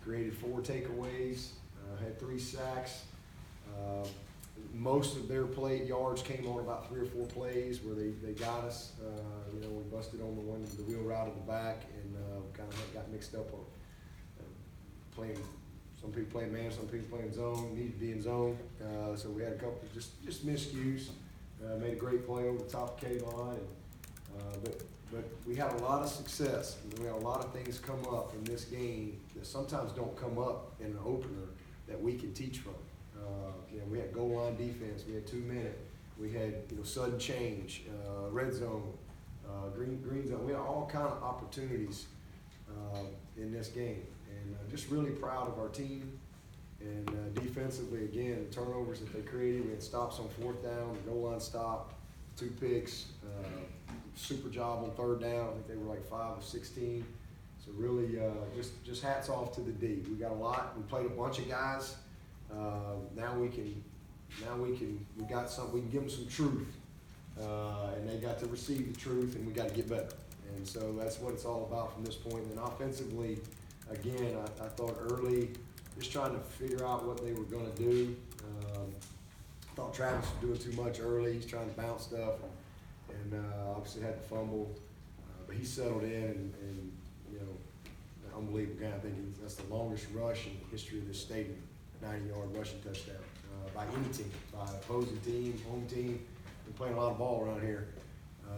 created 4 takeaways, had 3 sacks. Most of their play yards came on about 3 or 4 plays where they got us. You know, we busted on the wheel route at the back and kind of got mixed up on playing. Some people playing man, some people playing zone. Needed to be in zone, so we had a couple just miscues. Made a great play over the top of K-line, but we had a lot of success. We had a lot of things come up in this game that sometimes don't come up in an opener that we can teach from. You know, we had goal line defense. We had 2-minute. We had sudden change, red zone, green zone. We had all kind of opportunities in this game, and just really proud of our team. And defensively, again, the turnovers that they created. We had stops on 4th down, the goal line stop, 2 picks, super job on 3rd down. I think they were like 5 of 16. So really, just hats off to the D. We got a lot. We played a bunch of guys. Now we can give them some truth, and they got to receive the truth, and we got to get better. And so that's what it's all about from this point. And then offensively, again, I thought early, just trying to figure out what they were going to do. I thought Travis was doing too much early. He's trying to bounce stuff, and obviously had to fumble, but he settled in, and an unbelievable guy. I think that's the longest rush in the history of this stadium. 90-yard rushing touchdown by any team, by opposing team, home team. Been playing a lot of ball around here,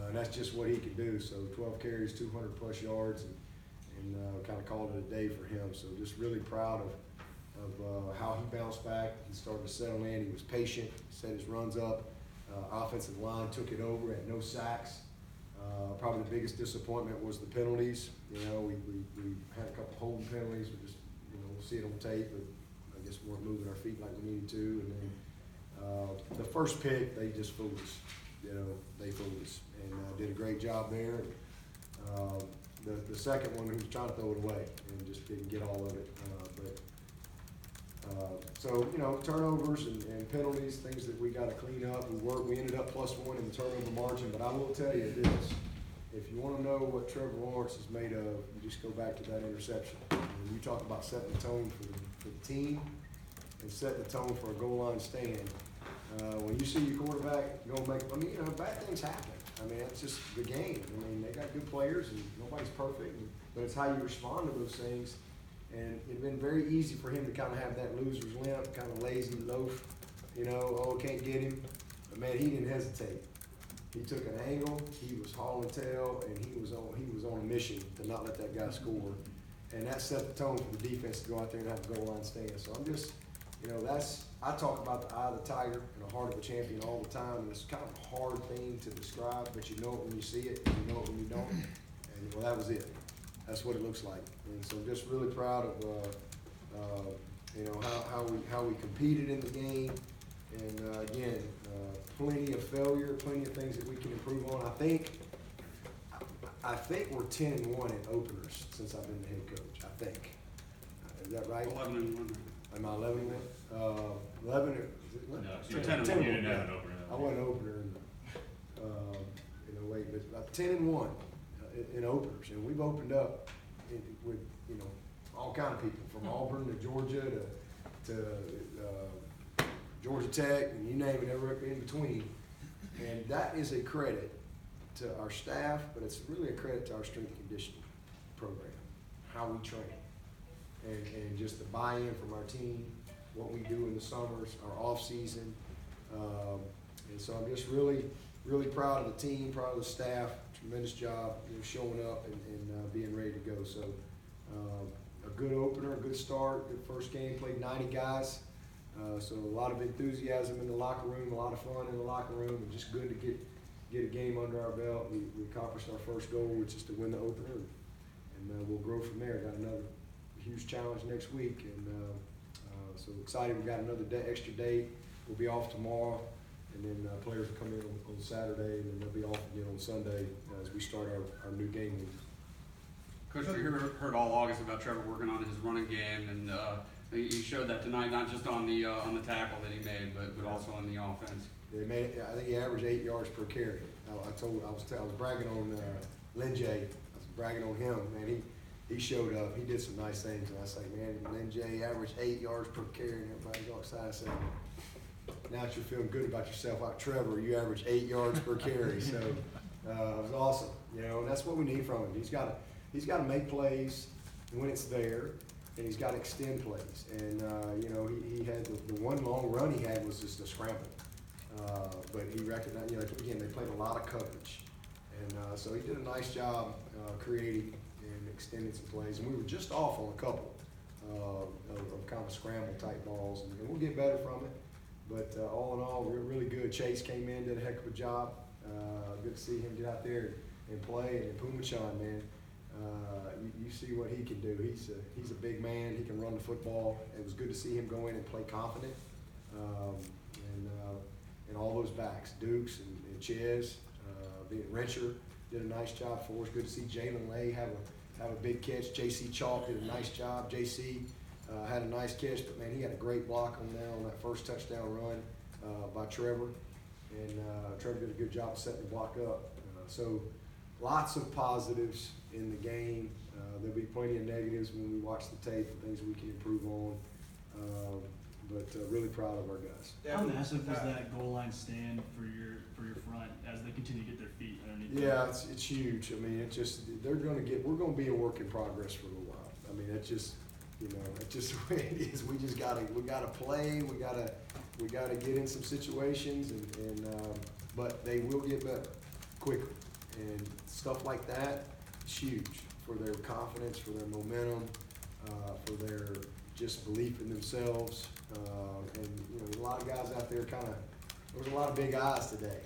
and that's just what he can do. So 12 carries, 200+ yards, and kind of called it a day for him. So just really proud of how he bounced back. He started to settle in. He was patient, set his runs up. Offensive line took it over, had no sacks. Probably the biggest disappointment was the penalties. We had a couple holding penalties. We just, we'll see it on tape, but I guess we weren't moving our feet like we needed to. And then the first pick, they just fooled us. They fooled us and did a great job there. The second one, he was trying to throw it away and just didn't get all of it. So turnovers and penalties, things that we got to clean up. We ended up +1 in the turnover margin, but I will tell you this: if you want to know what Trevor Lawrence is made of, you just go back to that interception. When you talk about setting the tone for the team and setting the tone for a goal line stand, when you see your quarterback go make, bad things happen. It's just the game. They got good players and nobody's perfect, but it's how you respond to those things. And it'd been very easy for him to kind of have that loser's limp, kind of lazy loaf, can't get him. But man, he didn't hesitate. He took an angle, he was hauling tail, and he was on a mission to not let that guy score. And that set the tone for the defense to go out there and have a goal line stand. So I'm just, I talk about the eye of the tiger and the heart of a champion all the time, and it's kind of a hard thing to describe, but you know it when you see it, and you know it when you don't. And that was it. That's what it looks like. And so just really proud of how we competed in the game. And again, plenty of failure, plenty of things that we can improve on. I think we're 10-1 in openers since I've been the head coach. I think. Is that right? 11-1. Am I 11-1? 11. No, you're 10-1. You didn't have an opener. I wasn't an opener in a way, but 10-1 in openers, and we've opened up with all kind of people from Auburn to Georgia to Georgia Tech, and you name it, everywhere in between. And that is a credit to our staff, but it's really a credit to our strength and conditioning program, how we train, and just the buy-in from our team, what we do in the summers, our off season. And so I'm just really, really proud of the team, proud of the staff. Tremendous job, showing up and being ready to go. So a good opener, a good start, good first game. Played 90 guys, so a lot of enthusiasm in the locker room, a lot of fun in the locker room, and just good to get a game under our belt. We accomplished our first goal, which is to win the opener, and we'll grow from there. Got another huge challenge next week, and so excited. We got another extra day. We'll be off tomorrow. And then players will come in on Saturday, and then they'll be off again on Sunday as we start our new game week. Coach, we heard all August about Trevor working on his running game, and he showed that tonight, not just on the tackle that he made, but also on the offense. I think he averaged 8 yards per carry. I was bragging on Lynjay. I was bragging on him, man. he showed up. He did some nice things, and I was like, man, and then Jay averaged 8 yards per carry, and everybody got excited. I said, now that you're feeling good about yourself, like Trevor, you average 8 yards per carry. So it was awesome, you know. And that's what we need from him. He's got to make plays when it's there, and he's got to extend plays. And you know, he had the one long run he had was just a scramble, but he recognized. You know, again, they played a lot of coverage, and so he did a nice job creating and extending some plays. And we were just off on a couple of kind of scramble type balls, and we'll get better from it. But all in all, really good. Chase came in, did a heck of a job. Good to see him get out there and play. And Pumachan, man, you see what he can do. He's a big man. He can run the football. It was good to see him go in and play confident. And all those backs, Dukes and Ches, being Rencher, did a nice job for us. Good to see Jalen Lay have a big catch. J.C. Chalk did a nice job. J.C. Had a nice catch, but man, he had a great block on that first touchdown run by Trevor, and Trevor did a good job of setting the block up. So lots of positives in the game. There'll be plenty of negatives when we watch the tape and things we can improve on, but really proud of our guys. How massive was that goal line stand for your front as they continue to get their feet underneath? Yeah, it's huge. I mean, we're going to be a work in progress for a little while. I mean, it's just. You know, it's just the way it is. We gotta play. We gotta get in some situations, but they will get better quickly. And stuff like that is huge for their confidence, for their momentum, for their just belief in themselves. And you know, a lot of guys out there there was a lot of big eyes today.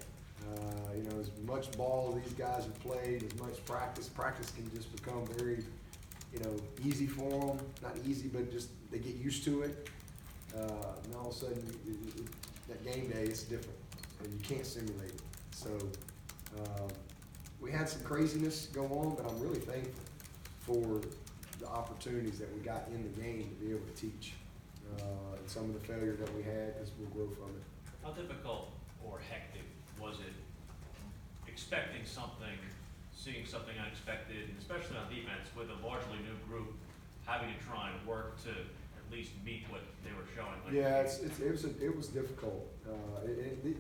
You know, as much ball as these guys have played, as much practice can just become very, you know, easy for them. Not easy, but just they get used to it. And all of a sudden, that game day is different, and you can't simulate it. So we had some craziness go on, but I'm really thankful for the opportunities that we got in the game to be able to teach. And some of the failure that we had, as we'll grow from it. How difficult or hectic was it expecting something, seeing something unexpected, especially on defense with a largely new group, having to try and work to at least meet what they were showing? Yeah, it was difficult.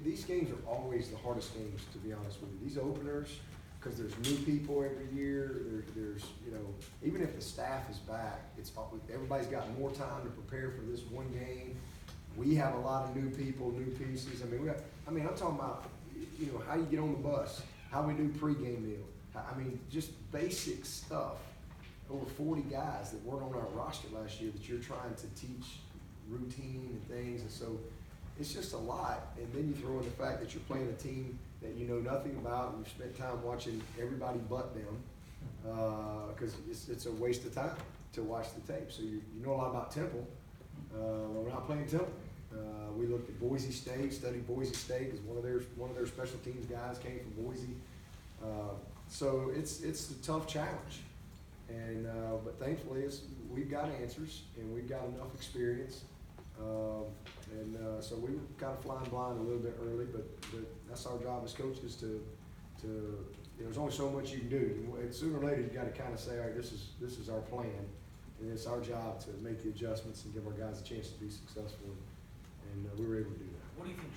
These games are always the hardest games, to be honest with you. These openers, because there's new people every year. There's you know, even if the staff is back, everybody's got more time to prepare for this one game. We have a lot of new people, new pieces. I'm talking about, you know, how you get on the bus, how we do pregame meal. I mean, just basic stuff. Over 40 guys that weren't on our roster last year that you're trying to teach routine and things, and so it's just a lot. And then you throw in the fact that you're playing a team that you know nothing about, and you've spent time watching everybody but them, because it's a waste of time to watch the tape. So you know a lot about Temple. We're not playing Temple. We looked at Boise State, studied Boise State because one of their special teams guys came from Boise. So it's a tough challenge, and but thankfully we've got answers and we've got enough experience, so we were kind of flying blind a little bit early, but that's our job as coaches to you know, there's only so much you can do. And sooner or later you got to kind of say, all right, this is our plan, and it's our job to make the adjustments and give our guys a chance to be successful, and we were able to do that. What do you think